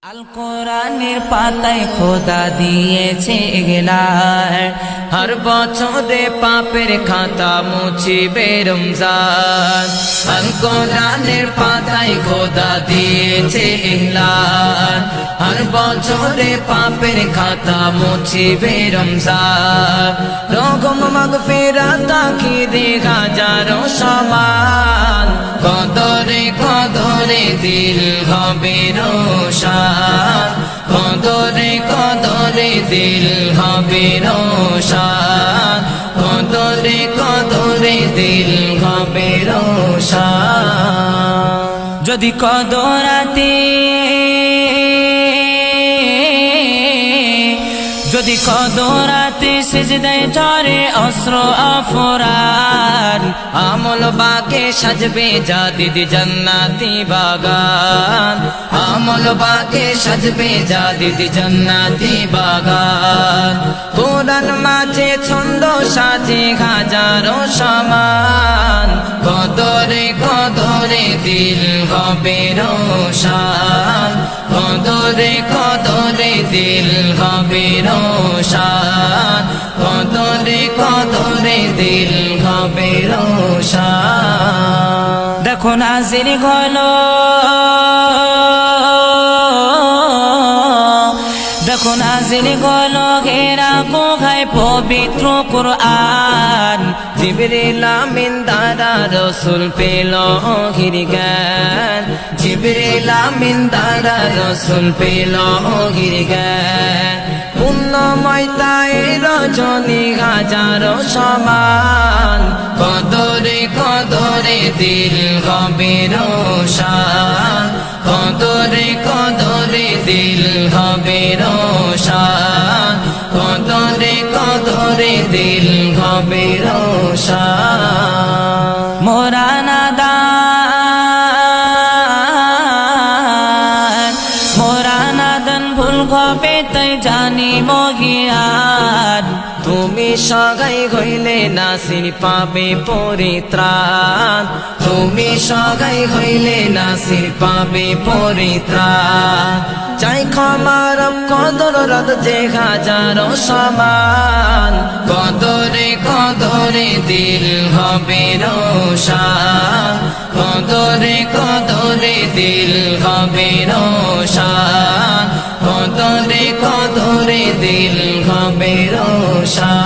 আল কোরআনের পাতায় খোদা দিয়েছে এগলার, হর বছরে পাপের খাতা মুছিবে রমজান। আল কোরআনের পাতায় খোদা দিয়েছে এগলার, হর বছরে পাপের খাতা মুছিবে রমজান। রকম মাগফিরাত আখিরে হাজারো সমান, কদরে কদরে দিল হবে রোশন, কদরে কদরে দিল হবে রোশন, কদরে কদরে দিল হবে রোশন। যদি কদরাতে যদি কদরাতে সিজদায় ঝরে অস্ত্র অফরান, আমল বাকে সাজবে জাদিদ জান্নাতি বাগান, আমল বাকে সাজবে জাদিদ জান্নাতি বাগান। কোরআন মাঝে ছন্দ সাজে হাজারো সমান, কদরে কদরে দিল হবে রোশন, কদরে কদরে দিল হবে রোশন, কদরে কদরে দিল হবে রোশন। দেখো নাজির হলো, দেখো নাজির হলো ঘেরা গোঘায় পবিত্র কুরআন, জিবরিল আমিন দ্বারা রাসূল পেল জ্ঞান, জিবরিল আমিন দ্বারা রাসূল পেল জ্ঞান। পুণ্যময় তাই রজনী হাজারো সমান, কদরে কদরে দিল হবে রোশন, কদরে কদরে দিল হবে রোশন, কদরে কদরে দিল হবে রোশন। মোরা নাদান, মোরা নাদান ভুল হবে তাই জানি মহিয়ান, তুমি সগাই হইলে নাসির পাবে পরিত্রাণ, তুমি সগাই হইলে নাসির পাবে পরিত্রাণ। চাই ক্ষমার কদর রদ যে হাজারো সমান, কদরে কদরে দিল হবে রোশন, কদরে কদরে দিল হবে রোশন, কদরে কদরে দিল হবে রোশন।